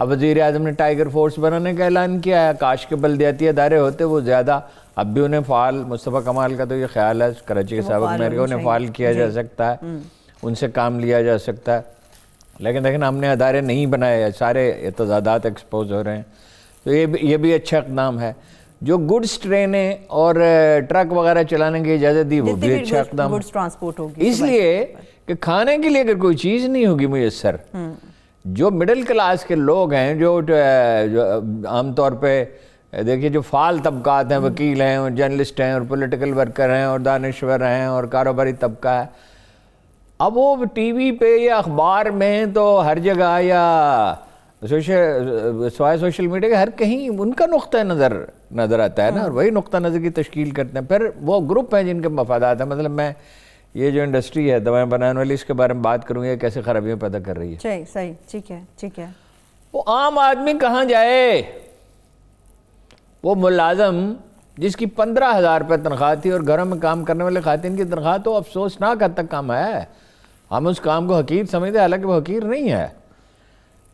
اب وزیر اعظم نے ٹائیگر فورس بنانے کا اعلان کیا ہے. کاش کے بلدیاتی ادارے ہوتے وہ زیادہ, اب بھی انہیں فعال, مصطفیٰ کمال کا تو یہ خیال ہے کراچی کے سابق میئر کا, انہیں فعال کیا جا سکتا ہے, ان سے کام لیا جا سکتا ہے. لیکن دیکھیں ہم نے ادارے نہیں بنائے, سارے اعتزادات ایکسپوز ہو رہے ہیں. تو یہ بھی اچھا اقدام ہے. جو گڈس ٹرینیں اور ٹرک وغیرہ چلانے کی اجازت دی وہ بھی اچھا اقدام ہے. اس لیے کہ کھانے کے لیے اگر کوئی چیز نہیں ہوگی میسر, جو مڈل کلاس کے لوگ ہیں, جو عام طور پہ دیکھیے جو فعال طبقات ہیں, وکیل ہیں اور جرنلسٹ ہیں اور پولیٹیکل ورکر ہیں اور دانشور ہیں اور کاروباری طبقہ ہے, اب وہ ٹی وی پہ یا اخبار میں تو ہر جگہ یا سوائے سوشل میڈیا کے ہر کہیں ان کا نقطہ نظر آتا ہے نا, اور وہی نقطہ نظر کی تشکیل کرتے ہیں. پھر وہ گروپ ہیں جن کے مفادات ہیں. مطلب میں یہ جو انڈسٹری ہے دوائیں بنانے والی, اس کے بارے میں بات کروں, یہ کیسے خرابیاں پیدا کر رہی ہے. صحیح, ٹھیک ہے. وہ عام آدمی کہاں جائے؟ وہ ملازم جس کی 15,000 روپے تنخواہ تھی اور گھروں میں کام کرنے والے خواتین کی تنخواہ تو افسوسناک حد تک کم ہے. ہم اس کام کو حقیر سمجھتے ہیں, حالانکہ وہ حقیر نہیں ہے.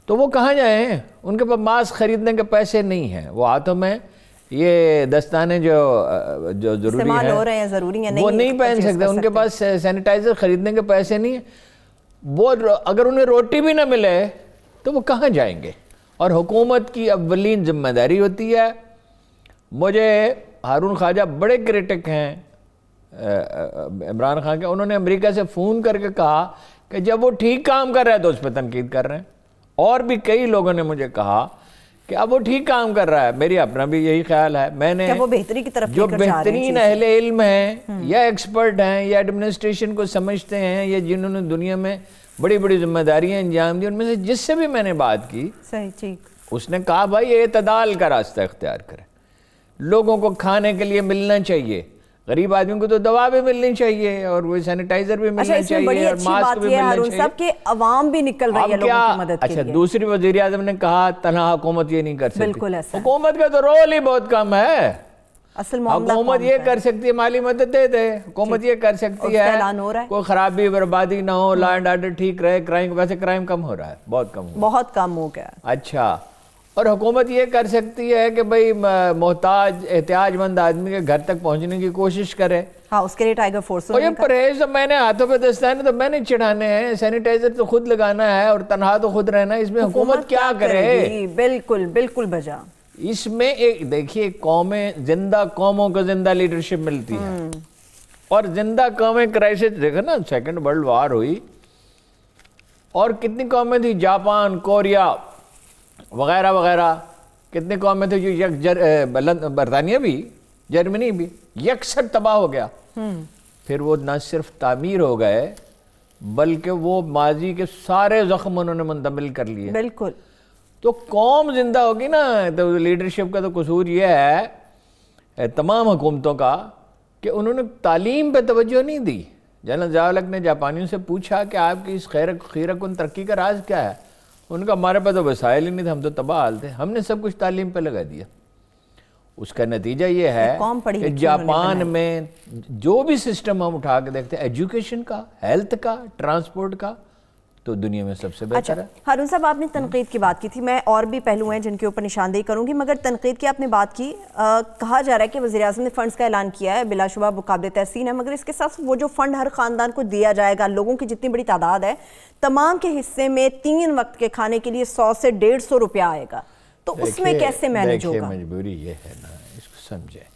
تو وہ کہاں جائیں؟ ان کے پاس ماسک خریدنے کے پیسے نہیں ہیں. وہ ہاتھوں میں یہ دستانے جو ضروری ہیں وہ نہیں پہن سکتے. ان کے پاس سینیٹائزر خریدنے کے پیسے نہیں ہیں. وہ اگر انہیں روٹی بھی نہ ملے تو وہ کہاں جائیں گے؟ اور حکومت کی اولین ذمہ داری ہوتی ہے. مجھے ہارون خواجہ بڑے کرٹک ہیں عمران خان کے, انہوں نے امریکہ سے فون کر کے کہا کہ جب وہ ٹھیک کام کر رہا ہے تو اس پہ تنقید کر رہے ہیں. اور بھی کئی لوگوں نے مجھے کہا کہ اب وہ ٹھیک کام کر رہا ہے. میری اپنا بھی یہی خیال ہے. میں نے وہ بہتری کی طرف جو بہترین اہل علم ہیں یا ایکسپرٹ ہیں یا ایڈمنسٹریشن کو سمجھتے ہیں یا جنہوں نے دنیا میں بڑی بڑی ذمہ داریاں انجام دی, ان میں سے جس سے بھی میں نے بات کی, اس نے کہا بھائی اعتدال کا راستہ اختیار کریں. لوگوں کو کھانے کے لیے ملنا چاہیے, غریب آدمیوں کو تو دوا بھی ملنی چاہیے اور وہ سینیٹائزر بھی ملنا چاہیے اور ماسک بھی ملنا چاہیے. صاحب کہ عوام بھی نکل رہی ہے لوگوں کی مدد کے لیے. اچھا, دوسری وزیر اعظم نے کہا تنہا حکومت یہ نہیں کر سکتی. حکومت کا تو رول ہی بہت کم ہے. حکومت یہ کر سکتی ہے مالی مدد دے دے, حکومت یہ کر سکتی ہے کوئی خرابی بربادی نہ ہو, لا اینڈ آرڈر ٹھیک رہے. کرائم, ویسے کرائم کم ہو رہا ہے, بہت کم ہو گیا. اچھا, اور حکومت یہ کر سکتی ہے کہ بھئی محتاج احتیاج مند آدمی کے گھر تک پہنچنے کی کوشش کرے. ہاں, اس کے لیے ٹائیگر فورس. اور یہ پرہیز تو میں نے ہاتھوں پہ دستانے تو میں نے چڑھانے ہیں, سینیٹائزر تو خود لگانا ہے اور تنہا تو خود رہنا ہے. اس میں حکومت کیا کرے؟ بالکل بجا. اس میں ایک دیکھیے, قومیں زندہ قوموں کو زندہ لیڈرشپ ملتی ہے, اور زندہ قومیں کرائسس دیکھو نا, سیکنڈ ورلڈ وار ہوئی اور کتنی قومیں تھی, جاپان, کوریا وغیرہ وغیرہ, کتنی قومیں تھیں جو برطانیہ بھی, جرمنی بھی یکسر تباہ ہو گیا. پھر وہ نہ صرف تعمیر ہو گئے بلکہ وہ ماضی کے سارے زخم انہوں نے منتقل کر لیے. بالکل. تو قوم زندہ ہوگی نا. تو لیڈرشپ کا تو قصور یہ ہے تمام حکومتوں کا کہ انہوں نے تعلیم پہ توجہ نہیں دی. جنرل ضیاء الحق نے جاپانیوں سے پوچھا کہ آپ کی اس خیرہ کن ترقی کا راز کیا ہے؟ ان کا ہمارے پاس تو وسائل ہی نہیں تھے, ہم تو تباہ حال تھے, ہم نے سب کچھ تعلیم پہ لگا دیا. اس کا نتیجہ یہ ہے کہ جاپان میں جو بھی سسٹم ہم اٹھا کے دیکھتے ہیں, ایجوکیشن کا, ہیلتھ کا, ٹرانسپورٹ کا, تو دنیا میں سب سے بہتر ہے. ہارون صاحب, آپ نے تنقید کی بات کی تھی, میں اور بھی پہلو ہیں جن کے اوپر نشاندہی کروں گی, مگر تنقید کی آپ نے بات کی. کہا جا رہا ہے کہ وزیر اعظم نے فنڈز کا اعلان کیا ہے, بلا شبہ وہ قابل تحسین ہے, مگر اس کے ساتھ وہ جو فنڈ ہر خاندان کو دیا جائے گا, لوگوں کی جتنی بڑی تعداد ہے, تمام کے حصے میں 3 وقت کے کھانے کے لیے 100 سے 150 روپیہ آئے گا. تو اس میں کیسے مینج ہوگا؟ مجبوری یہ ہے نا, اس کو سمجھیں.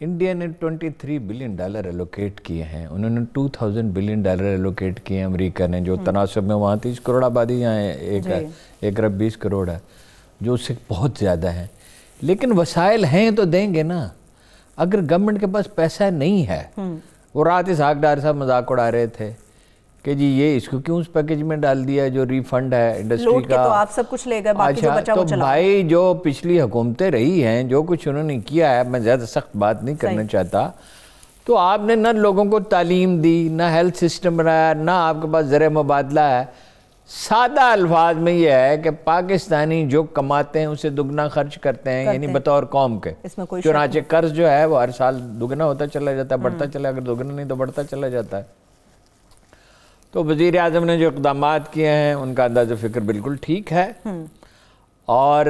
انڈیا نے $23 بلین ایلوکیٹ کیے ہیں, انہوں نے $2000 بلین ایلوکیٹ کیے ہیں امریکہ نے, جو تناسب میں وہاں 30 کروڑ آبادی, یہاں 1 ارب 20 کروڑ ہے, جو اس سے بہت زیادہ ہیں. لیکن وسائل ہیں تو دیں گے نا. اگر گورنمنٹ کے پاس پیسہ نہیں ہے, وہ رات اسحاق ڈار صاحب مذاق اڑا رہے تھے کہ جی یہ اس کو کیوں اس پیکیج میں ڈال دیا جو ری فنڈ ہے انڈسٹری کا, تو آپ سب کچھ لے گئے, باقی جو بچا وہ چلا. تو بھائی جو پچھلی حکومتیں رہی ہیں, جو کچھ انہوں نے کیا ہے, میں زیادہ سخت بات نہیں کرنا چاہتا, تو آپ نے نہ لوگوں کو تعلیم دی, نہ ہیلتھ سسٹم بنایا, نہ آپ کے پاس زر مبادلہ ہے. سادہ الفاظ میں یہ ہے کہ پاکستانی جو کماتے ہیں اسے دگنا خرچ کرتے ہیں, یعنی بطور قوم کے. چنانچہ قرض جو ہے وہ ہر سال دگنا ہوتا چلا جاتا ہے, بڑھتا چلا, اگر دگنا نہیں تو بڑھتا چلا جاتا ہے. تو وزیر اعظم نے جو اقدامات کیے ہیں ان کا انداز فکر بالکل ٹھیک ہے. اور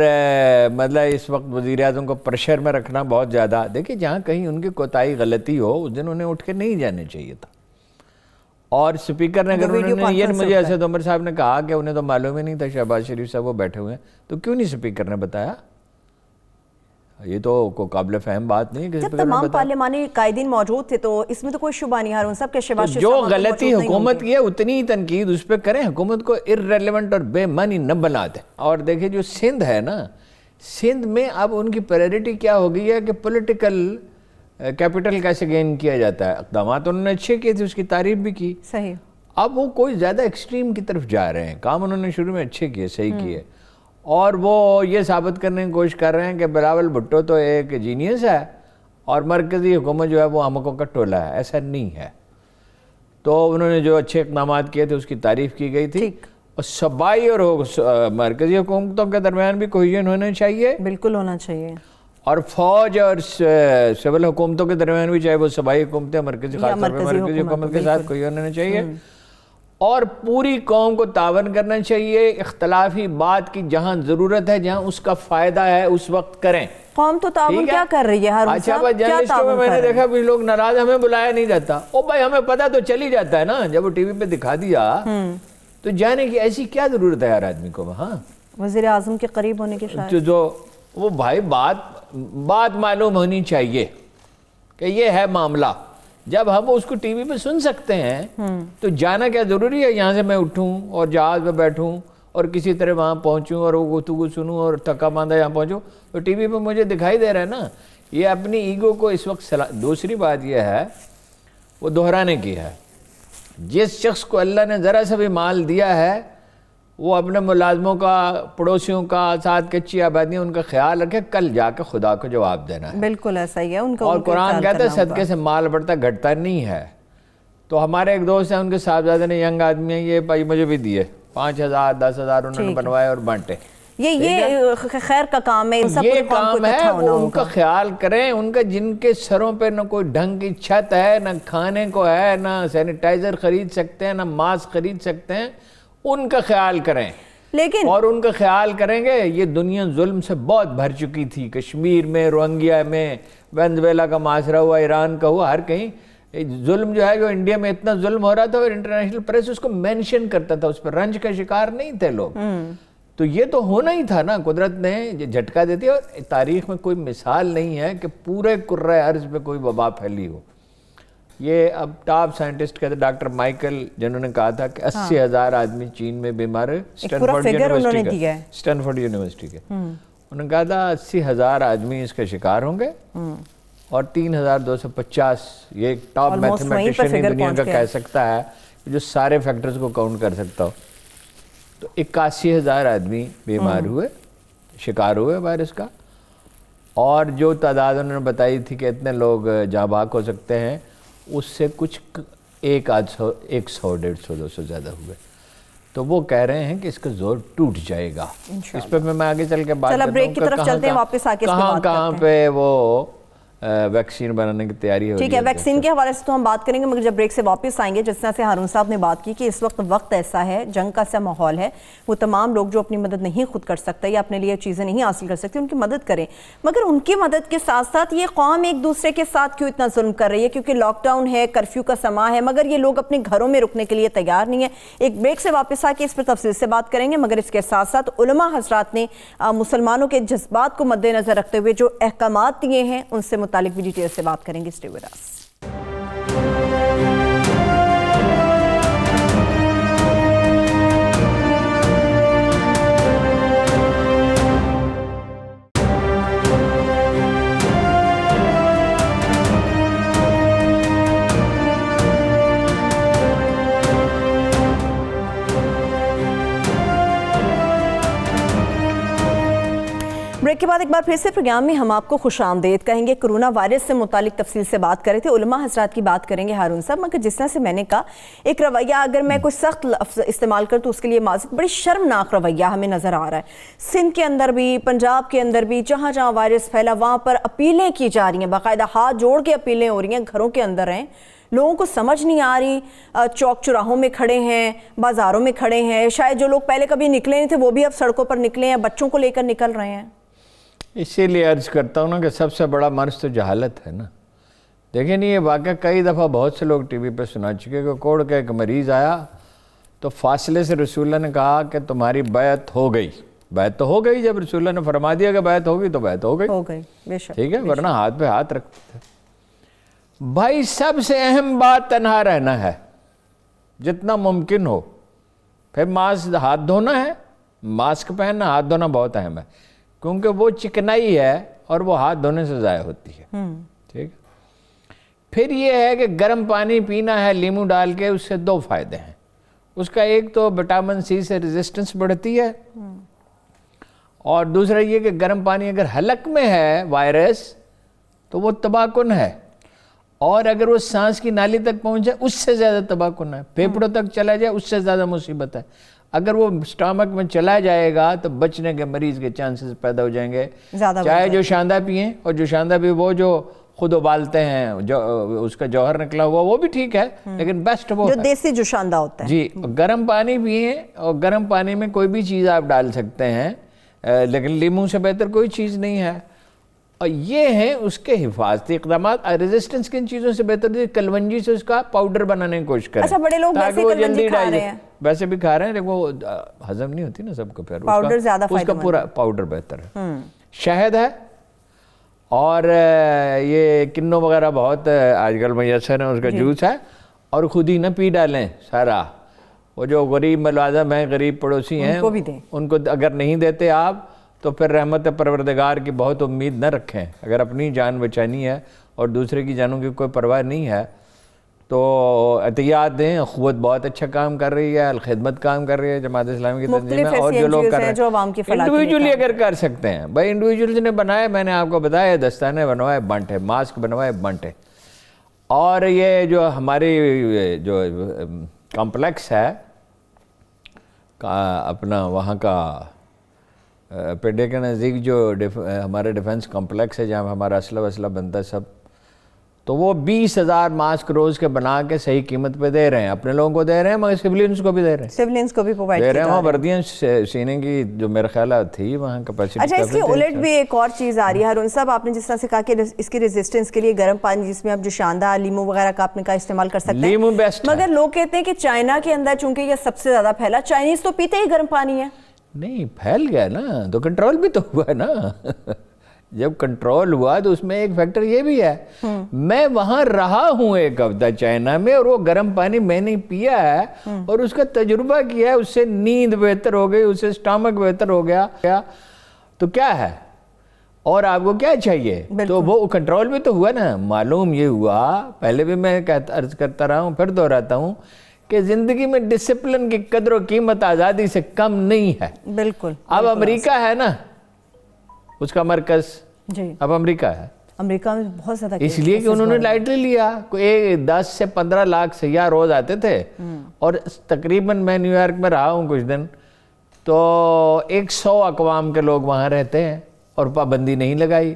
مطلب اس وقت وزیر اعظم کو پریشر میں رکھنا بہت زیادہ. دیکھیں جہاں کہیں ان کی کوتاہی غلطی ہو اس دن انہیں اٹھ کے نہیں جانے چاہیے تھا. اور اسپیکر نے اگر انہوں نے یہ مجھے اسد عمر صاحب نے کہا کہ انہیں تو معلوم ہی نہیں تھا شہباز شریف صاحب وہ بیٹھے ہوئے ہیں, تو کیوں نہیں اسپیکر نے بتایا؟ یہ تو کوئی قابل فہم بات نہیں کہ جب تمام پارلیمانی قائدین موجود تھے تو اس میں تو کوئی شبہ نہیں. ہارون صاحب کے شہباز شریف جو غلطی حکومت کی ہے اتنی تنقید اس پہ کریں, حکومت کو ارریلیونٹ اور بے معنی نہ بنا دیں. اور دیکھیں جو سندھ ہے نا, سندھ میں اب ان کی پریورٹی کیا ہو گئی ہے کہ پولیٹیکل کیپٹل کیسے گین کیا جاتا ہے. اقدامات انہوں نے اچھے کیے تھے, اس کی تعریف بھی کی. صحیح. اب وہ کوئی زیادہ ایکسٹریم کی طرف جا رہے ہیں. کام انہوں نے شروع میں اچھے کیے, صحیح کیے, اور وہ یہ ثابت کرنے کی کوشش کر رہے ہیں کہ بلاول بھٹو تو ایک جینیس ہے اور مرکزی حکومت جو ہے وہ احمقوں کا ٹولہ ہے. ایسا نہیں ہے. تو انہوں نے جو اچھے اقدامات کیے تھے اس کی تعریف کی گئی تھی. اور صوبائی اور مرکزی حکومتوں کے درمیان بھی کوہیژن ہونا چاہیے, بالکل ہونا چاہیے. اور فوج اور سول حکومتوں کے درمیان بھی, چاہے وہ صوبائی حکومتیں مرکزی, خاص طور پہ مرکزی حکومت کے ساتھ کوہیژن ہونا چاہیے. اور پوری قوم کو تعاون کرنا چاہیے. اختلافی بات کی جہاں ضرورت ہے, جہاں اس کا فائدہ ہے اس وقت کریں. قوم تو تعاون کیا کر رہی ہے ہارون اچھا صاحب؟ بھائی جرنلسٹوں میں میں نے دیکھا کچھ لوگ ناراض, ہمیں بلایا نہیں جاتا. او بھائی ہمیں پتہ تو چل ہی جاتا ہے نا, جب وہ ٹی وی پہ دکھا دیا تو جانے کی ایسی کیا ضرورت ہے ہر آدمی کو وہاں؟ وزیر اعظم کے قریب ہونے کے شاید جو وہ بھائی بات معلوم ہونی چاہیے کہ یہ ہے معاملہ. جب ہم اس کو ٹی وی پہ سن سکتے ہیں تو جانا کیا ضروری ہے؟ یہاں سے میں اٹھوں اور جہاز پہ بیٹھوں اور کسی طرح وہاں پہنچوں اور وہ گفتگو سنوں اور تھکا ماندہ یہاں پہنچوں, تو ٹی وی پہ مجھے دکھائی دے رہا ہے نا. یہ اپنی ایگو کو اس وقت دوسری بات یہ ہے وہ دہرانے کی ہے. جس شخص کو اللہ نے ذرا سا بھی مال دیا ہے وہ اپنے ملازموں کا, پڑوسیوں کا, ساتھ کچی آبادیاں, ان کا خیال رکھے, کل جا کے خدا کو جواب دینا ہے. بالکل ایسا ہی ہے ان کا. اور قرآن کہتا ہے صدقے سے مال بڑھتا گھٹتا نہیں ہے. تو ہمارے ایک دوست ہیں, ان کے صاحبزادے نے, ینگ آدمی ہیں, یہ بھائی مجھے بھی دیے 5,000 10,000 انہوں نے بنوائے اور بانٹے. یہ خیر کا کام ہے, یہ کام ہے, وہ ان کا خیال کریں. ان کا جن کے سروں پہ نہ کوئی ڈھنگ کی چھت ہے, نہ کھانے کو ہے, نہ سینیٹائزر خرید سکتے ہیں, نہ ماسک خرید سکتے ہیں, ان کا خیال کریں. لیکن اور ان کا خیال کریں گے. یہ دنیا ظلم سے بہت بھر چکی تھی. کشمیر میں, روہنگیا میں, وینزویلا کا معاشرہ ہوا, ایران کا ہوا, ہر کہیں ظلم جو ہے جو انڈیا میں اتنا ظلم ہو رہا تھا اور انٹرنیشنل پریس اس کو مینشن کرتا تھا, اس پر رنج کا شکار نہیں تھے لوگ. تو یہ تو ہونا ہی تھا نا, قدرت نے جھٹکا دیتی ہے. اور تاریخ میں کوئی مثال نہیں ہے کہ پورے کرۂ ارض پہ کوئی وبا پھیلی ہو. یہ اب ٹاپ سائنٹسٹ کہتے ہیں ڈاکٹر مائیکل, جنہوں نے کہا تھا کہ 80,000 آدمی چین میں بیمار ہے. اسٹینفورڈ یونیورسٹی کے انہوں نے کہا تھا 80,000 آدمی اس کا شکار ہوں گے اور 3,250. یہ ایک ٹاپ میتھمیٹیشین ہی دنیا کا کہہ سکتا ہے جو سارے فیکٹرز کو کاؤنٹ کر سکتا ہو. تو 81,000 آدمی بیمار ہوئے, شکار ہوئے وائرس کا. اور جو تعداد انہوں نے بتائی تھی کہ اتنے لوگ جاں بحق ہو سکتے ہیں, اس سے کچھ 100 150 200 زیادہ ہوئے. تو وہ کہہ رہے ہیں کہ اس کا زور ٹوٹ جائے گا. اس پہ میں آگے چل کے بات کرتا ہوں کہاں پہ وہ ویکسین بنانے کی تیاری ہو رہی ہے. ٹھیک ہے, ویکسین کے حوالے سے تو ہم بات کریں گے, مگر جب بریک سے واپس آئیں گے, جس طرح سے ہارون صاحب نے بات کی کہ اس وقت ایسا ہے, جنگ کا سا ماحول ہے, وہ تمام لوگ جو اپنی مدد نہیں خود کر سکتے یا اپنے لیے چیزیں نہیں حاصل کر سکتے, ان کی مدد کریں. مگر ان کی مدد کے ساتھ ساتھ یہ قوم ایک دوسرے کے ساتھ کیوں اتنا ظلم کر رہی ہے؟ کیونکہ لاک ڈاؤن ہے, کرفیو کا سما ہے, مگر یہ لوگ اپنے گھروں میں رکنے کے لیے تیار نہیں ہے. ایک بریک سے واپس آ کے اس پر تفصیل سے بات کریں گے, مگر اس کے ساتھ ساتھ علماء حضرات نے مسلمانوں کے جذبات کو مد نظر رکھتے ہوئے جو احکامات دیے ہیں ان سے متعلق بھی ڈیٹیل سے بات کریں گے. Stay with us. بریک کے بعد ایک بار پھر سے پروگرام میں ہم آپ کو خوش آمدید کہیں گے. کرونا وائرس سے متعلق تفصیل سے بات کر رہے تھے, علماء حضرات کی بات کریں گے ہارون صاحب. مگر جس طرح سے میں نے کہا, ایک رویہ اگر میں کوئی سخت لفظ استعمال کروں تو اس کے لیے معذرت, بڑی شرمناک رویہ ہمیں نظر آ رہا ہے. سندھ کے اندر بھی, پنجاب کے اندر بھی, جہاں جہاں وائرس پھیلا وہاں پر اپیلیں کی جا رہی ہیں, باقاعدہ ہاتھ جوڑ کے اپیلیں ہو رہی ہیں, گھروں کے اندر ہیں, لوگوں کو سمجھ نہیں آ رہی. چوک چوراہوں میں کھڑے ہیں, بازاروں میں کھڑے ہیں, شاید جو لوگ پہلے کبھی نکلے نہیں تھے وہ بھی اب سڑکوں پر نکلے ہیں, بچوں کو لے کر نکل رہے ہیں. اسی لیے عرض کرتا ہوں نا کہ سب سے بڑا مرض تو جہالت ہے نا. دیکھیں نہیں, یہ واقعہ کئی دفعہ بہت سے لوگ ٹی وی پہ سنا چکے کہ کوڑ کا ایک مریض آیا تو فاصلے سے رسول اللہ نے کہا کہ تمہاری بیعت ہو گئی. بیعت تو ہو گئی, جب رسول اللہ نے فرما دیا کہ بیعت ہوگی تو بیعت ہو گئی, بے شک. ٹھیک ہے, ورنہ ہاتھ پہ ہاتھ رکھتے تھے. بھائی سب سے اہم بات تنہا رہنا ہے جتنا ممکن ہو. پھر ہاتھ دھونا ہے, ماسک پہننا, ہاتھ دھونا بہت اہم ہے کیونکہ وہ چکنائی ہے اور وہ ہاتھ دھونے سے ضائع ہوتی ہے. ٹھیک ہے. پھر یہ ہے کہ گرم پانی پینا ہے لیمو ڈال کے, اس سے 2 فائدے ہیں. اس کا ایک تو وٹامن سی سے ریزسٹنس بڑھتی ہے, اور دوسرا یہ کہ گرم پانی اگر حلق میں ہے وائرس تو وہ تباہ کن ہے, اور اگر وہ سانس کی نالی تک پہنچ جائے اس سے زیادہ تباہ کن ہے. پھیپھڑوں تک چلا جائے اس سے زیادہ مصیبت ہے. اگر وہ سٹامک میں چلا جائے گا تو بچنے کے مریض کے چانسز پیدا ہو جائیں گے. چاہے جو شاندہ پئیں, اور جو شاندہ بھی وہ جو خود ابالتے ہیں, جو اس کا جوہر نکلا ہوا وہ بھی ٹھیک ہے, لیکن بیسٹ وہ جو دیسی جو شاندہ ہوتا ہے. جی, گرم پانی پئیں, اور گرم پانی میں کوئی بھی چیز آپ ڈال سکتے ہیں, لیکن لیموں سے بہتر کوئی چیز نہیں ہے. اور یہ ہیں اس کے حفاظتی اقدامات. ریزسٹنس کن چیزوں سے بہتر ہے, کلونجی سے اس کا پاؤڈر بنانے کی کوشش کریں. اچھا, بڑے لوگ ویسے کلونجی کھا رہے ہیں, ویسے بھی کھا رہے ہیں, لیکن وہ ہضم نہیں ہوتی نا سب کو. پھر پاؤڈر زیادہ اس کا پورا پاؤڈر بہتر ہے. شہد ہے, اور یہ کنو وغیرہ بہت آج کل میسر ہے, اس کا جوس ہے, اور خود ہی نہ پی ڈالیں سارا. وہ جو غریب ملازم ہیں, غریب پڑوسی ہیں, ان کو اگر نہیں دیتے آپ تو پھر رحمت پروردگار کی بہت امید نہ رکھیں. اگر اپنی جان بچانی ہے اور دوسرے کی جانوں کی کوئی پرواہ نہیں ہے تو عطیات دیں. اخوت بہت اچھا کام کر رہی ہے, الخدمت کام کر رہی ہے جماعت اسلامی کی تنظیم ہے, اور جو لوگ کر رہے ہیں انڈیویجولی اگر کر سکتے ہیں. بھائی انڈیویجولز نے بنائے, میں نے آپ کو بتایا, دستانے بنوائے بانٹے, ماسک بنوائے بانٹے. اور یہ جو ہماری جو کمپلیکس ہے اپنا وہاں کا پیڈے کے نزدیک جو ہمارا ڈیفنس کمپلیکس ہے جہاں ہمارا اسلحہ وسلح بنتا ہے سب, تو وہ 20,000 ماسک روز کے بنا کے صحیح قیمت پہ دے رہے ہیں. اپنے لوگوں کو دے رہے ہیں, مگر سیولینز کو بھی دے رہے ہیں, سیولینز کو بھی پرووائڈ دے رہے ہیں. وہاں وردیاں سینے کی جو میرا خیال تھی وہاں کیپیسٹی. اچھا, اس کی الٹ بھی ایک اور چیز آ رہی ہے ہارون صاحب, آپ نے جس طرح سے کہا کہ اس کی ریزسٹنس کے لیے گرم پانی, جس میں آپ جو شاندہ لیمو وغیرہ کا آپ نے کہا استعمال کر سکتے ہیں, لیمو بیسٹ. مگر لوگ کہتے ہیں کہ چائنا کے اندر چونکہ یہ سب سے زیادہ پھیلا, چائنیز تو پیتے ہی گرم پانی ہے. نہیں, پھیل گیا نا تو کنٹرول بھی تو ہوا ہے نا. جب کنٹرول ہوا تو اس میں ایک فیکٹر یہ بھی ہے, میں وہاں رہا ہوں ایک ہفتہ چائنا میں, اور وہ گرم پانی میں نے پیا ہے اور اس کا تجربہ کیا ہے, اس سے نیند بہتر ہو گئی, اس سے سٹامک بہتر ہو گیا. تو کیا ہے, اور آپ کو کیا چاہیے؟ تو وہ کنٹرول بھی تو ہوا نا. معلوم یہ ہوا, پہلے بھی میں عرض کرتا رہا ہوں, پھر دہراتا ہوں, کہ زندگی میں ڈسپلن کی قدر و قیمت آزادی سے کم نہیں ہے. بالکل. اب امریکہ ہے نا اس کا مرکز, جی اب امریکہ ہے. امریکہ میں بہت زیادہ, اس لیے کہ انہوں نے لائٹلی لیا. 10 سے 15 لاکھ سیاح روز آتے تھے, اور تقریباً میں نیو یارک میں رہا ہوں کچھ دن, تو 100 اقوام کے لوگ وہاں رہتے ہیں, اور پابندی نہیں لگائی,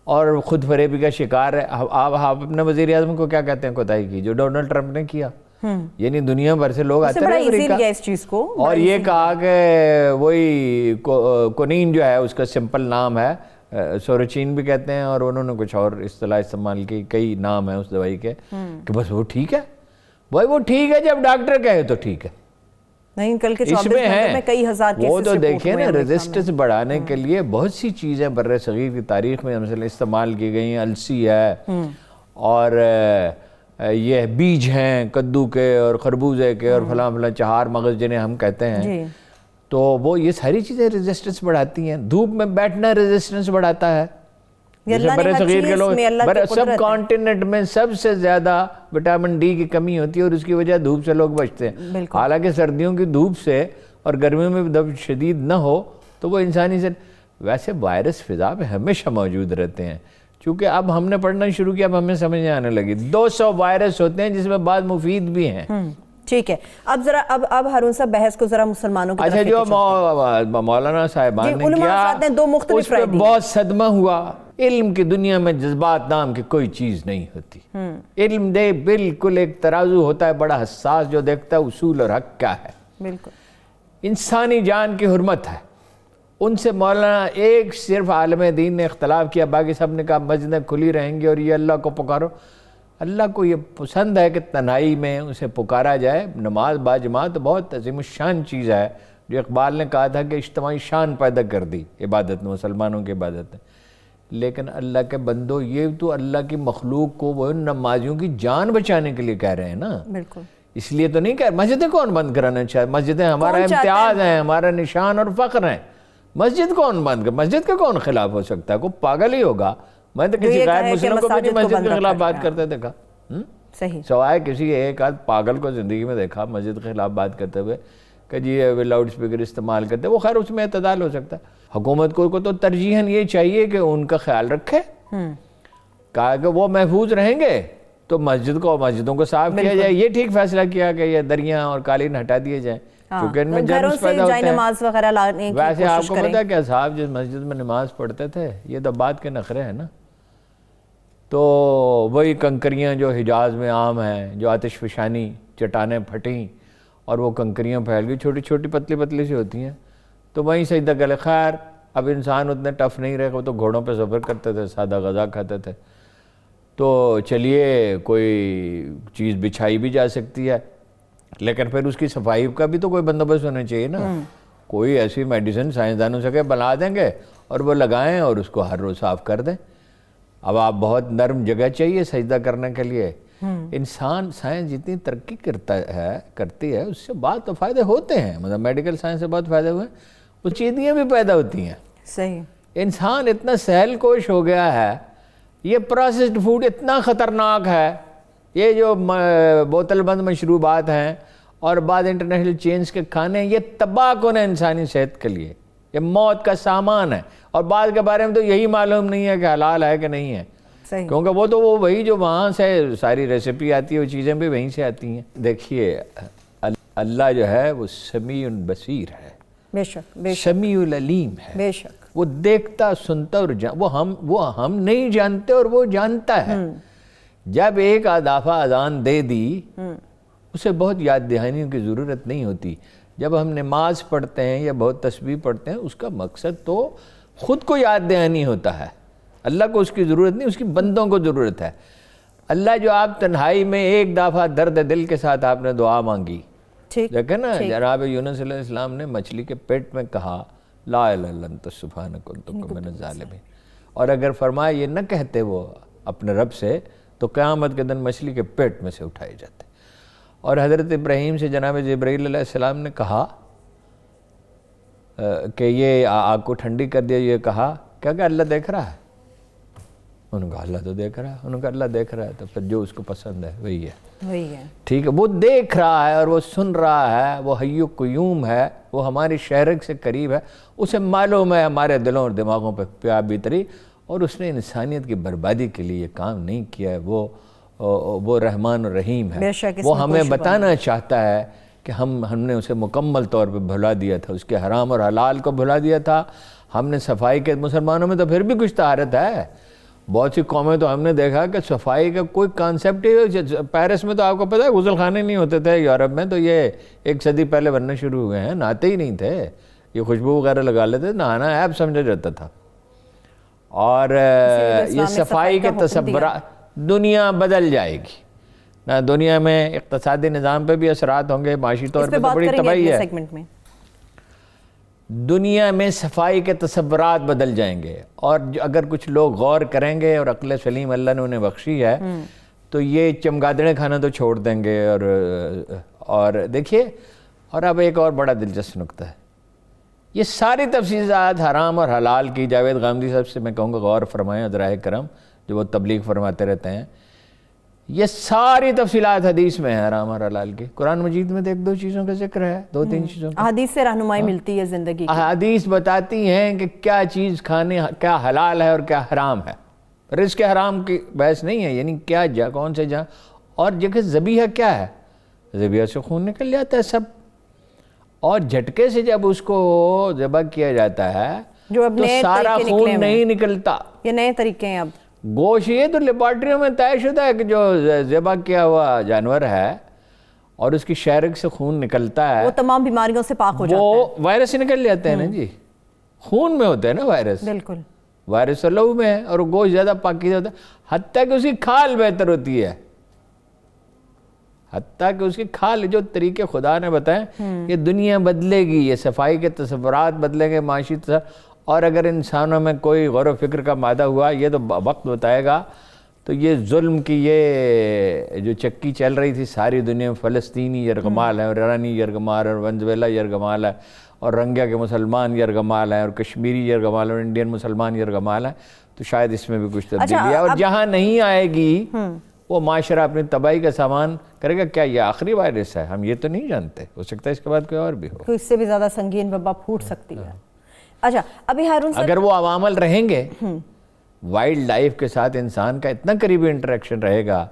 اور خود فریبی کا شکار ہے. آپ اپنے وزیر اعظم کو کیا کہتے ہیں کوتاہی کی, جو ڈونلڈ ٹرمپ نے کیا. یعنی دنیا بھر سے لوگ آتے ہیں امریکہ, اس چیز کو, اور یہ کہا کہ وہی کونین جو ہے اس کا سمپل نام ہے, سوروچین بھی کہتے ہیں, اور انہوں نے کچھ اور اصطلاح استعمال کی, کئی نام ہیں اس دوائی کے, کہ بس وہ ٹھیک ہے. بھائی وہ ٹھیک ہے جب ڈاکٹر کہے تو ٹھیک ہے. نہیں, کل کے 24 گھنٹے میں کئی ہزار کیسز وہ تو دیکھیں نا, ریزسٹنس بڑھانے کے لیے بہت سی چیزیں برِ صغیر کی تاریخ میں مثلا استعمال کی گئی ہیں. السی ہے, اور یہ بیج ہیں کدو کے اور خربوزے کے اور فلاں فلاں چہار مغز جنہیں ہم کہتے ہیں, تو وہ یہ ساری چیزیں ریزسٹنس بڑھاتی ہیں. دھوپ میں بیٹھنا ریزسٹنس بڑھاتا ہے. برِ صغیر کے لوگ, سب کانٹیننٹ میں سب سے زیادہ وٹامن ڈی کی کمی ہوتی ہے, اور اس کی وجہ دھوپ سے لوگ بچتے ہیں. حالانکہ سردیوں کی دھوپ سے اور گرمیوں میں جب شدید نہ ہو تو وہ انسانی سے, ویسے وائرس فضا میں ہمیشہ موجود رہتے ہیں. چونکہ اب ہم نے پڑھنا شروع کیا, اب ہمیں سمجھ آنے لگی 200 وائرس ہوتے ہیں جس میں بعض مفید بھی ہیں. ٹھیک ہے, اب ذرا اب ہارون صاحب بحث کو ذرا مسلمانوں کی اچھا, جو مولانا صاحبان نے کیا اس پہ بہت صدمہ ہوا. علم کی دنیا میں جذبات نام کی کوئی چیز نہیں ہوتی. علم دے بالکل ایک ترازو ہوتا ہے بڑا حساس جو دیکھتا ہے اصول اور حق کیا ہے. بالکل انسانی جان کی حرمت ہے. ان سے مولانا ایک صرف عالم دین نے اختلاف کیا، باقی سب نے کہا مسجدیں کھلی رہیں گی اور یہ اللہ کو پکارو. اللہ کو یہ پسند ہے کہ تنہائی میں اسے پکارا جائے. نماز باجماعت بہت عظیم الشان چیز ہے، جو اقبال نے کہا تھا کہ اجتماعی شان پیدا کر دی عبادت میں، مسلمانوں کی عبادت میں. لیکن اللہ کے بندو، یہ تو اللہ کی مخلوق کو وہ نمازیوں کی جان بچانے کے لیے کہہ رہے ہیں نا. بالکل. اس لیے تو نہیں کہہ رہے. مسجدیں کون بند کرانا چاہے؟ مسجدیں ہمارا امتیاز ہیں، ہمارا نشان اور فخر ہیں. مسجد کون بند کر؟ مسجد کا کون خلاف ہو سکتا ہے؟ کوئی پاگل ہی ہوگا. میں تو کسی غیر مسلم کو بھی نہیں مسجد کے خلاف بات کرتے دیکھا، صحیح، سوائے کسی ایک آدھ پاگل کو زندگی میں دیکھا مسجد کے خلاف بات کرتے ہوئے کہ جی لاؤڈ اسپیکر استعمال کرتے. وہ خیر اس میں اعتدال ہو سکتا ہے. حکومت کو تو ترجیحاً یہ چاہیے کہ ان کا خیال رکھے. کہا کہ وہ محفوظ رہیں گے تو مسجدوں کو صاف کیا جائے. یہ ٹھیک فیصلہ کیا کہ یہ دریاں اور قالین ہٹا دیے جائیں کیونکہ ان میں جرمز پیدا ہوتے ہیں. نماز وغیرہ لانے کی ویسے آپ کو پتا ہے کہ اصحاب جس مسجد میں نماز پڑھتے تھے، یہ تو بات کے نخرے ہیں نا. تو وہی کنکریاں جو حجاز میں عام ہیں، جو آتش فشانی، چٹانیں پھٹیں اور وہ کنکریاں پھیل گئی، چھوٹی چھوٹی پتلی پتلی سی ہوتی ہیں، تو وہیں سجدہ کرے. خیر اب انسان اتنے ٹف نہیں رہے، وہ تو گھوڑوں پہ سفر کرتے تھے، سادہ غذا کھاتے تھے. تو چلیے کوئی چیز بچھائی بھی جا سکتی ہے، لیکن پھر اس کی صفائی کا بھی تو کوئی بندوبست ہونا چاہیے نا. کوئی ایسی میڈیسن سائنسدانوں سے کہ بنا دیں گے اور وہ لگائیں اور اس کو ہر روز صاف کر دیں. اب آپ بہت نرم جگہ چاہیے سجدہ کرنے کے لیے. انسان سائنس جتنی ترقی کرتی ہے اس سے بہت تو فائدے ہوتے ہیں. مطلب میڈیکل سائنس سے بہت فائدے ہوئے، وہ چیزیں بھی پیدا ہوتی ہیں. صحیح. انسان اتنا سہل کوش ہو گیا ہے، یہ پروسیسڈ فوڈ اتنا خطرناک ہے، یہ جو بوتل بند مشروبات ہیں اور بعض انٹرنیشنل چینز کے کھانے، یہ تباہ کن ہے انسانی صحت کے لیے. یہ موت کا سامان ہے. اور بعض کے بارے میں تو یہی معلوم نہیں ہے کہ حلال ہے کہ نہیں ہے. صحیح. کیونکہ وہ تو وہی جو وہاں سے ساری ریسیپی آتی ہے، وہ چیزیں بھی وہیں سے آتی ہیں. دیکھیے اللہ جو ہے وہ سمیع بصیر ہے، بے شک، سمیع العلیم ہے. بے شک. وہ دیکھتا، سنتا اور وہ ہم نہیں جانتے اور وہ جانتا ہے. جب ایک دفعہ اذان دے دی، اسے بہت یاد دہانیوں کی ضرورت نہیں ہوتی. جب ہم نماز پڑھتے ہیں یا بہت تسبیح پڑھتے ہیں، اس کا مقصد تو خود کو یاد دہانی ہوتا ہے. اللہ کو اس کی ضرورت نہیں، اس کی بندوں کو ضرورت ہے. اللہ جو آپ تنہائی میں ایک دفعہ درد دل کے ساتھ آپ نے دعا مانگی، دیکھیں نا جناب یونس علیہ السلام نے مچھلی کے پیٹ میں کہا لا الہ الا انت سبحانک کنت من الظالمین، اور اگر فرمایا یہ نہ کہتے وہ اپنے رب سے تو قیامت کے دن مچھلی کے پیٹ میں سے اٹھائے جاتے. اور حضرت ابراہیم سے جناب جبرائیل علیہ السلام نے کہا کہ یہ آگ کو ٹھنڈی کر دیا، یہ کہا کیا کہ اللہ دیکھ رہا ہے؟ انہوں نے کہا اللہ تو دیکھ رہا ہے. انہوں نے کہا اللہ دیکھ رہا ہے تو پھر جو اس کو پسند ہے وہی ہے. ٹھیک ہے، وہ دیکھ رہا ہے اور وہ سن رہا ہے، وہ حی و قیوم ہے، وہ ہماری شہرک سے قریب ہے، اسے معلوم ہے ہمارے دلوں اور دماغوں پہ کیا بیتری، اور اس نے انسانیت کی بربادی کے لیے یہ کام نہیں کیا ہے. وہ رحمان و رحیم ہے. وہ ہمیں بتانا چاہتا ہے کہ ہم نے اسے مکمل طور پہ بھلا دیا تھا، اس کے حرام اور حلال کو بھلا دیا تھا. ہم نے صفائی کے، مسلمانوں میں تو پھر بھی کچھ طہارت ہے. بہت سی قومیں تو ہم نے دیکھا کہ صفائی کا کوئی کانسیپٹ ہی، پیرس میں تو آپ کو پتہ ہے غسل خانے نہیں ہوتے تھے. یورپ میں تو یہ 1 صدی پہلے بننے شروع ہوئے ہیں. نہاتے ہی نہیں تھے، یہ خوشبو وغیرہ لگا لیتے، نہانا عیب سمجھا جاتا تھا. اور یہ صفائی کے تصورات، دنیا بدل جائے گی نا. دنیا میں اقتصادی نظام پہ بھی اثرات ہوں گے، معاشی طور پہ تو بڑی تباہی ہے. دنیا میں صفائی کے تصورات بدل جائیں گے، اور اگر کچھ لوگ غور کریں گے اور عقل سلیم اللہ نے انہیں بخشی ہے تو یہ چمگادڑیں کھانا تو چھوڑ دیں گے. اور دیکھیے، اور اب ایک اور بڑا دلچسپ نکتہ ہے. یہ ساری تفصیلات حرام اور حلال کی، جاوید غامدی صاحب سے میں کہوں گا غور فرمائیں، حضرائے کرم جو وہ تبلیغ فرماتے رہتے ہیں، یہ ساری تفصیلات حدیث میں ہے حرام اور حلال کی. قرآن مجید میں تو 1-2 چیزوں کا ذکر ہے، 2-3 چیزوں کا. حدیث سے رہنمائی ملتی ہے زندگی کی. حدیث بتاتی ہیں کہ کیا چیز کھانے، کیا حلال ہے اور کیا حرام ہے. رزق حرام کی بحث نہیں ہے، یعنی کیا کون سے جہاں، اور جگہ ذبیحہ کیا ہے، ذبیحہ سے خون نکل جاتا ہے سب، اور جھٹکے سے جب اس کو ذبح کیا جاتا ہے تو سارا خون نہیں نکلتا، یہ نئے طریقے ہیں اب؟ گوشت یہ تو لیبارٹریوں میں طے شدہ ہے کہ جو ذبح کیا ہوا جانور ہے اور اس کی شہرگ سے خون نکلتا ہے وہ تمام بیماریوں سے پاک ہو جاتا ہے. وہ وائرس سے نکل جاتے ہیں نا جی. خون میں ہوتے ہیں نا وائرس. بالکل. وائرس تو لہو میں ہے اور گوشت زیادہ پاکیزہ ہوتا ہے، حتیٰ کہ اس کی کھال بہتر ہوتی ہے. حتیٰ کہ اس کی کھال، جو طریقے خدا نے بتائیں، یہ دنیا بدلے گی، یہ صفائی کے تصورات بدلیں گے، معاشی اور اگر انسانوں میں کوئی غور و فکر کا مادہ ہوا، یہ تو وقت بتائے گا. تو یہ ظلم کی یہ جو چکی چل رہی تھی ساری دنیا میں، فلسطینی یرغمال ہے اور ایرانی یرغمال اور ونزویلا یرغمال ہے اور رنگیا کے مسلمان یرغمال ہیں اور کشمیری یرغمال اور انڈین مسلمان یرغمال ہیں، تو شاید اس میں بھی کچھ تبدیلی ہے. اور جہاں نہیں آئے گی وہ معاشرہ اپنی تباہی کا سامان کرے گا. کیا یہ آخری وائرس ہے؟ ہم یہ تو نہیں جانتے، ہو سکتا ہے اس کے بعد کوئی اور بھی ہو، کوئی اس سے بھی زیادہ سنگین وبا پھوٹ سکتی ہے. اچھا ابھی ہارون صاحب، اگر وہ عوامل رہیں گے، وائلڈ لائف کے ساتھ انسان کا اتنا قریبی انٹریکشن رہے گا،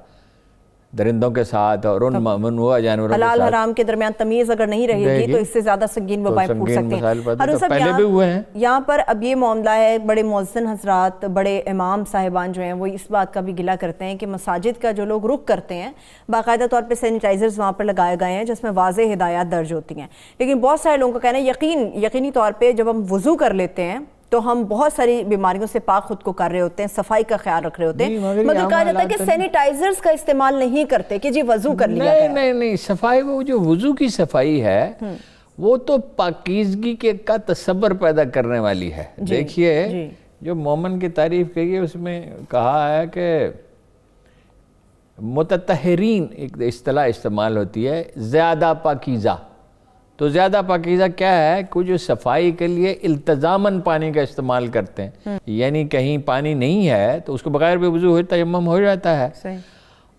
درندوں کے ساتھ اور ان ممنوع جانوروں کے حلال ساتھ، حرام کے درمیان تمیز اگر نہیں رہے گی تو اس سے زیادہ سنگین وبائیں پھوٹ سکتی ہیں. ہارون صاحب، پہلے بھی ہوئے ہیں یہاں پر اب یہ معاملہ ہے، بڑے مؤذن حضرات، بڑے امام صاحبان جو ہیں وہ اس بات کا بھی گلہ کرتے ہیں کہ مساجد کا جو لوگ رخ کرتے ہیں باقاعدہ طور پہ سینیٹائزرز وہاں پر لگائے گئے ہیں جس میں واضح ہدایات درج ہوتی ہیں، لیکن بہت سارے لوگوں کا کہنا ہے یقینی طور پہ جب ہم وضو کر لیتے ہیں تو ہم بہت ساری بیماریوں سے پاک خود کو کر رہے ہوتے ہیں، صفائی کا خیال رکھ رہے ہوتے ہیں، مگر کہا جاتا ہے کہ سینیٹائزرز کا استعمال نہیں کرتے کہ جی وضو کر لیا گیا. نہیں، صفائی، وہ جو وضو کی صفائی ہے وہ تو پاکیزگی کا تصور پیدا کرنے والی ہے. دیکھیے جو مومن کی تعریف کہی ہے اس میں کہا ہے کہ متطہرین ایک اصطلاح استعمال ہوتی ہے، زیادہ پاکیزہ. تو زیادہ پاکیزہ کیا ہے؟ کچھ جو صفائی کے لیے التزاماً پانی کا استعمال کرتے ہیں، یعنی کہیں پانی نہیں ہے تو اس کو بغیر بھی وضو ہوتا تیمم ہو جاتا ہے،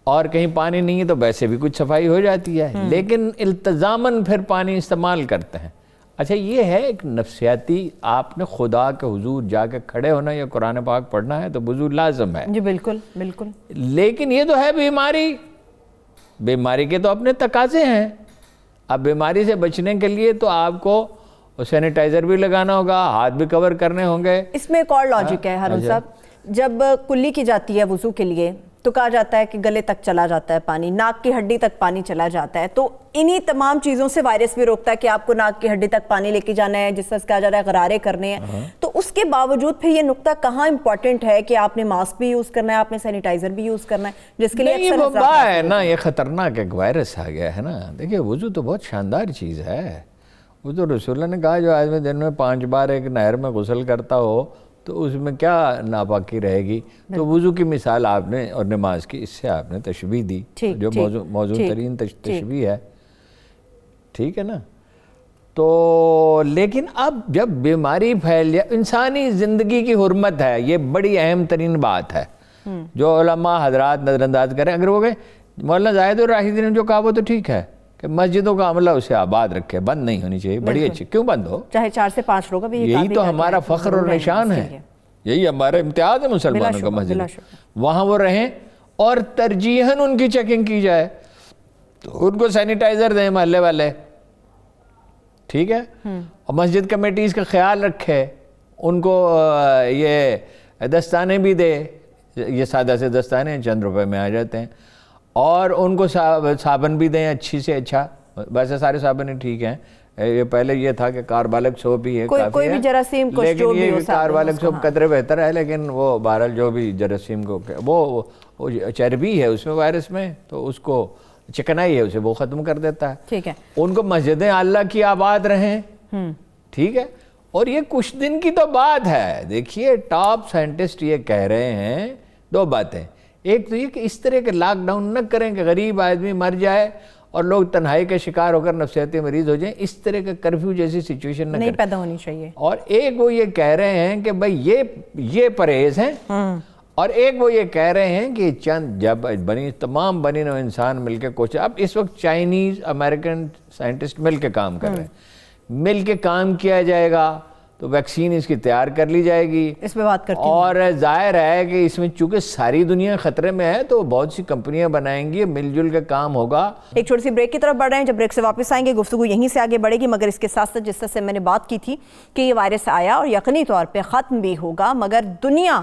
اور کہیں پانی نہیں ہے تو ویسے بھی کچھ صفائی ہو جاتی ہے، لیکن التزاماً پھر پانی استعمال کرتے ہیں. اچھا یہ ہے ایک نفسیاتی، آپ نے خدا کے حضور جا کے کھڑے ہونا یا قرآن پاک پڑھنا ہے تو وضو لازم ہے. جی بالکل بالکل. لیکن یہ تو ہے بیماری کے تو اپنے تقاضے ہیں. اب بیماری سے بچنے کے لیے تو آپ کو سینیٹائزر بھی لگانا ہوگا، ہاتھ بھی کور کرنے ہوں گے. اس میں ایک اور لاجک ہے ہارون صاحب، جب کلی کی جاتی ہے وضو کے لیے تو کہا جاتا ہے کہ گلے تک چلا جاتا ہے پانی، ناک کی ہڈی تک پانی چلا جاتا ہے، تو انہی تمام چیزوں سے وائرس بھی روکتا ہے کہ آپ کو ناک کی ہڈی تک پانی لے کے جانا ہے، جس طرح کہا جا رہا ہے غرارے کرنے ہیں. تو اس کے باوجود پھر یہ نقطہ کہاں امپورٹنٹ ہے کہ آپ نے ماسک بھی یوز کرنا ہے، آپ نے سینیٹائزر بھی یوز کرنا ہے، جس کے لیے یہ وبا ہے نا، یہ خطرناک ایک وائرس آ گیا ہے نا. دیکھیے وضو تو بہت شاندار چیز ہے. وہ تو رسول اللہ نے کہا جو آدمی دن میں 5 بار ایک نہر میں غسل کرتا ہو تو اس میں کیا ناپاکی رہے گی. تو وضو کی مثال آپ نے اور نماز کی، اس سے آپ نے تشبیہ دی جو موضوع ترین تشبیہ ہے. ٹھیک ہے نا. تو لیکن اب جب بیماری پھیل جائے، انسانی زندگی کی حرمت ہے، یہ بڑی اہم ترین بات ہے جو علماء حضرات نظر انداز کریں. اگر وہ کہ مولانا زاہد الراشدی نے جو کہا وہ تو ٹھیک ہے کہ مسجدوں کا عملہ اسے آباد رکھے، بند نہیں ہونی چاہیے، بڑی اچھی، کیوں بند ہو؟ چاہے 4 سے 5 لوگ. یہی تو ہمارا فخر اور نشان ہے، یہی ہمارا امتیاز ہے مسلمانوں کا. مسجد وہاں وہ رہیں اور ترجیحاً ان کی چیکنگ کی جائے، تو ان کو سینیٹائزر دیں محلے والے، ٹھیک ہے، اور مسجد کمیٹی اس کا خیال رکھے، ان کو یہ دستانے بھی دے، یہ سادہ سے دستانے چند روپے میں آ جاتے ہیں، اور ان کو صابن بھی دیں اچھی سے اچھا. ویسے سارے صابن ٹھیک ہیں، یہ پہلے یہ تھا کہ کاربالک سوپ ہی ہے کافی ہے، لیکن یہ کاربالک سوپ قدرے بہتر ہے، لیکن وہ بہرحال جو بھی جراثیم کو وہ چربی ہے اس میں، وائرس میں، تو اس کو چکنائی ہے اسے وہ ختم کر دیتا ہے. ٹھیک ہے. ان کو مسجدیں اللہ کی آباد رہیں، ٹھیک ہے. اور یہ کچھ دن کی تو بات ہے. دیکھیے ٹاپ سائنٹسٹ یہ کہہ رہے ہیں 2 باتیں. ایک تو یہ کہ اس طرح کے لاک ڈاؤن نہ کریں کہ غریب آدمی مر جائے اور لوگ تنہائی کا شکار ہو کر نفسیاتی مریض ہو جائیں. اس طرح کا کرفیو جیسی سچویشن نہیں پیدا ہونی چاہیے. اور ایک وہ یہ کہہ رہے ہیں کہ بھئی یہ پرہیز ہیں، اور ایک وہ یہ کہہ رہے ہیں کہ چند جب تمام بنی نوع انسان مل کے کوشش، اب اس وقت چائنیز امریکن سائنٹسٹ مل کے کام کر رہے ہیں، مل کے کام کیا جائے گا تو ویکسین اس کی تیار کر لی جائے گی. اس پہ بات کرتے ہیں. اور ظاہر ہے کہ اس میں چونکہ ساری دنیا خطرے میں ہے تو بہت سی کمپنیاں بنائیں گی، مل جل کے کام ہوگا. ایک چھوٹی سی بریک کی طرف بڑھ رہے ہیں، جب بریک سے واپس آئیں گے گفتگو یہیں سے آگے بڑھے گی، مگر اس کے ساتھ ساتھ جس طرح سے میں نے بات کی تھی کہ یہ وائرس آیا اور یقینی طور پہ ختم بھی ہوگا، مگر دنیا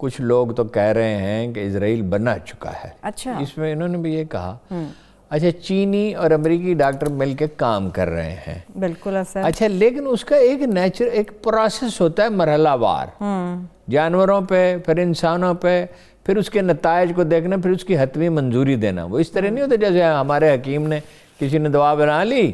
کچھ لوگ تو کہہ رہے ہیں کہ اسرائیل بنا چکا ہے. اچھا. اس میں انہوں نے بھی یہ کہا اچھا چینی اور امریکی ڈاکٹر مل کے کام کر رہے ہیں. بالکل ایسا. اچھا لیکن اس کا ایک پروسیس ہوتا ہے مرحلہ وار, جانوروں پہ پھر انسانوں پہ, پھر اس کے نتائج کو دیکھنا, پھر اس کی حتمی منظوری دینا. وہ اس طرح نہیں ہوتا جیسے ہمارے حکیم نے کسی نے دوا بنا لی,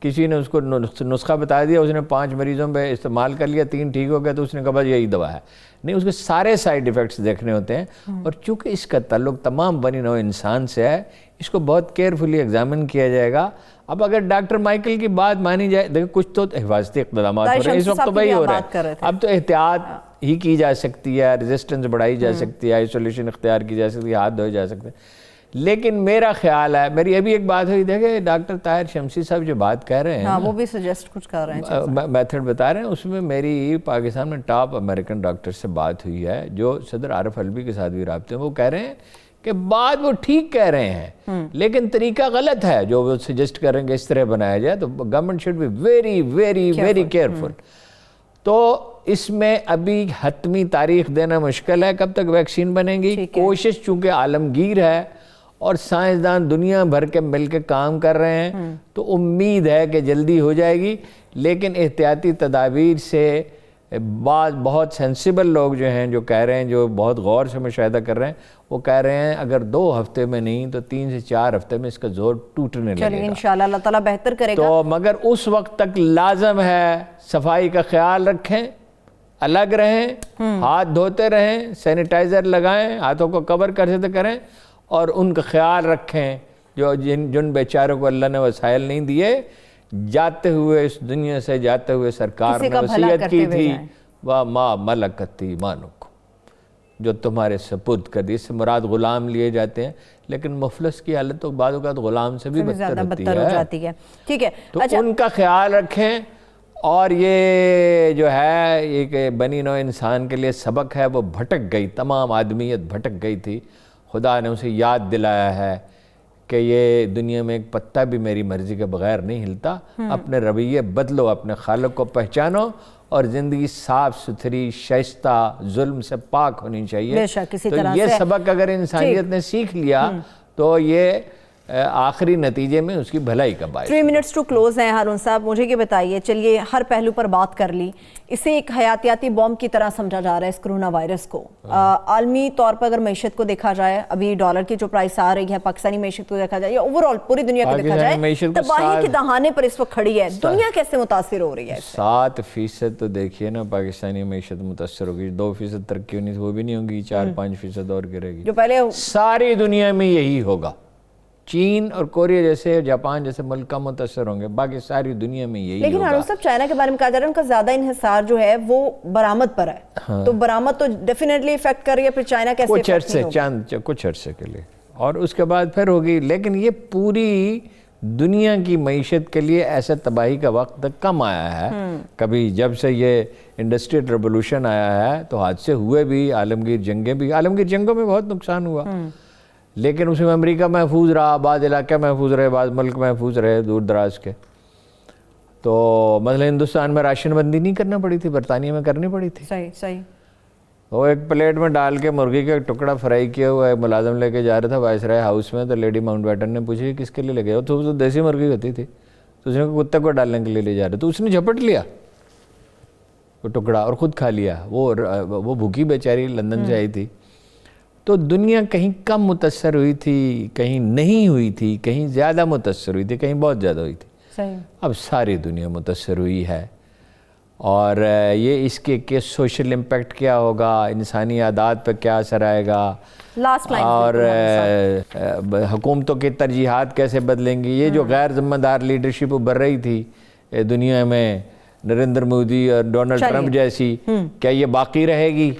کسی نے اس کو نسخہ بتا دیا, اس نے 5 مریضوں پہ استعمال کر لیا, 3 ٹھیک ہو گیا تو اس نے کہا بس یہی دوا ہے. نہیں, اس کے سارے سائیڈ ایفیکٹس دیکھنے ہوتے ہیں. اور چونکہ اس کا تعلق تمام بنی نوع انسان سے ہے, اس کو بہت کیئرفلی ایگزامن کیا جائے گا. اب اگر ڈاکٹر مائیکل کی بات مانی جائے, دیکھیں کچھ تو حفاظتی اقدامات ہو رہے ہیں اس وقت, تو وہی ہو رہا ہے. اب تو احتیاط ہی کی جا سکتی ہے, ریزسٹنس بڑھائی جا سکتی ہے, آئسولیشن اختیار کی جا سکتی ہے, ہاتھ دھوئے جا سکتے ہیں. لیکن میرا خیال ہے, میری ابھی ایک بات ہوئی, دیکھیں ڈاکٹر طاہر شمسی صاحب جو بات کہہ رہے ہیں, وہ بھی سجیسٹ کچھ کر رہے ہیں, میتھڈ بتا رہے ہیں, اس میں میری پاکستان میں ٹاپ امریکن ڈاکٹر سے بات ہوئی ہے جو صدر عارف الوی کے ساتھ بھی رابطے ہیں. وہ کہہ رہے ہیں کہ بات وہ ٹھیک کہہ رہے ہیں لیکن طریقہ غلط ہے جو وہ سجیسٹ کریں گے اس طرح بنایا جائے. تو government should be very very very careful. تو اس میں ابھی حتمی تاریخ دینا مشکل ہے کب تک ویکسین بنے گی. کوشش چونکہ عالمگیر ہے اور سائنسدان دنیا بھر کے مل کے کام کر رہے ہیں, تو امید ہے کہ جلدی ہو جائے گی. لیکن احتیاطی تدابیر سے بعض بہت سینسیبل لوگ جو ہیں, جو کہہ رہے ہیں, جو بہت غور سے مشاہدہ کر رہے ہیں, وہ کہہ رہے ہیں اگر 2 ہفتے میں نہیں تو 3 سے 4 ہفتے میں اس کا زور ٹوٹنے لگے گا. چلیے انشاءاللہ اللہ تعالیٰ بہتر کرے گا. تو مگر اس وقت تک لازم ہے صفائی کا خیال رکھیں, الگ رہیں, ہاتھ دھوتے رہیں, سینیٹائزر لگائیں, ہاتھوں کو کور کر سے کریں, اور ان کا خیال رکھیں جو جن بیچاروں کو اللہ نے وسائل نہیں دیے. جاتے ہوئے اس دنیا سے جاتے ہوئے سرکار نے وصیت کی تھی, وَمَا مَلَكَتْ أَيْمَانُكُمْ, جو تمہارے سپرد کر دی. اس سے مراد غلام لیے جاتے ہیں, لیکن مفلس کی حالت تو بعض اوقات غلام سے بھی بدتر ہو جاتی ہے. ٹھیک ہے, تو ان کا خیال رکھیں. اور یہ جو ہے یہ کہ بنی نوع انسان کے لیے سبق ہے, وہ بھٹک گئی, تمام آدمیت بھٹک گئی تھی. خدا نے اسے یاد دلایا ہے کہ یہ دنیا میں ایک پتہ بھی میری مرضی کے بغیر نہیں ہلتا. اپنے رویے بدلو, اپنے خالق کو پہچانو, اور زندگی صاف ستھری, شائستہ, ظلم سے پاک ہونی چاہیے. تو یہ سبق اگر انسانیت نے سیکھ لیا تو یہ آخری نتیجے میں اس کی بھلائی کا باعث. 3 منٹس ٹو کلوز ہیں ہارون صاحب, مجھے یہ بتائیے, چلیے ہر پہلو پر بات کر لی, اسے ایک حیاتیاتی بوم کی طرح سمجھا جا رہا ہے اس کرونا وائرس کو. عالمی طور پر اگر معیشت کو دیکھا جائے, ابھی ڈالر کی جو پرائس آ رہی ہے, پاکستانی معیشت کو دیکھا جائے یا اوورآل پوری دنیا کو دیکھا جائے, تباہی کے دہانے پر اس وقت کھڑی ہے. دنیا کیسے متاثر ہو رہی ہے؟ 7% تو دیکھیے نا پاکستانی معیشت متاثر ہوگی. 2% ترقی ہونی وہ بھی نہیں ہوگی, 4-5% اور گرے گی. جو پہلے ساری دنیا میں یہی ہوگا. چین اور کوریا جیسے, جاپان جیسے ملک کا متاثر ہوں گے, باقی ساری دنیا میں یہی ہوگا. لیکن ہارون صاحب چائنا کے بارے میں کہا جا رہا ہے ان کا زیادہ انحصار جو ہے وہ برآمد پر ہے, تو برآمد تو ڈیفینیٹلی افیکٹ کر رہی ہے. پھر چائنا کیسے کچھ عرصے کچھ عرصے کے لیے, اور اس کے بعد پھر ہوگی. لیکن یہ پوری دنیا کی معیشت کے لیے ایسا تباہی کا وقت کم آیا ہے. کبھی جب سے یہ انڈسٹریل ریولوشن آیا ہے تو حادثے ہوئے بھی, عالمگیر جنگیں بھی, عالمگیر جنگوں میں بہت نقصان ہوا, لیکن اس میں امریکہ محفوظ رہا, بعض علاقے محفوظ رہے, بعض ملک محفوظ رہے دور دراز کے. تو مثلا ہندوستان میں راشن بندی نہیں کرنا پڑی تھی, برطانیہ میں کرنی پڑی تھی. صحیح. وہ ایک پلیٹ میں ڈال کے مرغی کا ایک ٹکڑا فرائی کیا ہوا ایک ملازم لے کے جا رہا تھا وائسرائے ہاؤس میں, تو لیڈی ماؤنٹ بیٹن نے پوچھی کس کے لیے لے گئے, تو دیسی مرغی ہوتی تھی, تو اس نے کتے کو ڈالنے کے لیے لے جا رہے, تو اس نے جھپٹ لیا وہ ٹکڑا اور خود کھا لیا. وہ بھوکی بیچاری لندن سے آئی تھی. تو دنیا کہیں کم متاثر ہوئی تھی, کہیں نہیں ہوئی تھی, کہیں زیادہ متاثر ہوئی تھی, کہیں بہت زیادہ ہوئی تھی. اب ساری دنیا متاثر ہوئی ہے. اور یہ اس کے سوشل امپیکٹ کیا ہوگا, انسانی عادات پہ کیا اثر آئے گا, اور حکومتوں کی ترجیحات کیسے بدلیں گی. یہ جو غیر ذمہ دار لیڈرشپ ابھر رہی تھی دنیا میں, نریندر مودی اور ڈونلڈ ٹرمپ جیسی, کیا یہ باقی رہے گی؟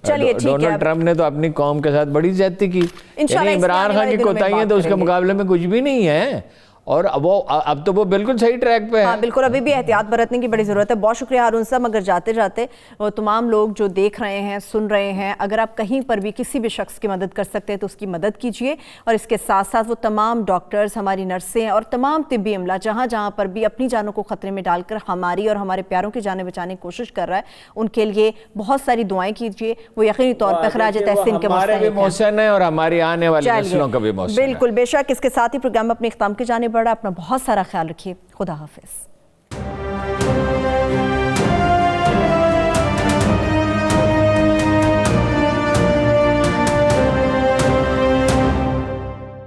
ڈونلڈ ٹرمپ نے تو اپنی قوم کے ساتھ بڑی زیادتی کی. یعنی عمران خان کی کوتاہیاں تو اس کے مقابلے میں کچھ بھی نہیں ہے. اور اب تو وہ بالکل صحیح ٹریک پہ ہے. ہاں بالکل، ابھی بھی احتیاط برتنے کی بڑی ضرورت ہے. بہت شکریہ ہارون صاحب. مگر جاتے جاتے وہ تمام لوگ جو دیکھ رہے ہیں، سن رہے ہیں، اگر آپ کہیں پر بھی کسی بھی شخص کی مدد کر سکتے ہیں تو اس کی مدد کیجیے. اور اس کے ساتھ ساتھ وہ تمام ڈاکٹرز، ہماری نرسیں اور تمام طبی عملہ جہاں جہاں پر بھی اپنی جانوں کو خطرے میں ڈال کر ہماری اور ہمارے پیاروں کی جانیں بچانے کی کوشش کر رہا ہے، ان کے لیے بہت ساری دعائیں کیجیے. وہ یقینی طور پہ خراج تحسین کے ہمارے بھی محسن ہے اور ہماری آنے والی نسلوں کا بھی محسن ہے. بالکل، بے شک. اس کے ساتھ ہی پروگرام اپنے اختتام کی جانب بڑھا. اپنا بہت سارا خیال رکھیے. خدا حافظ.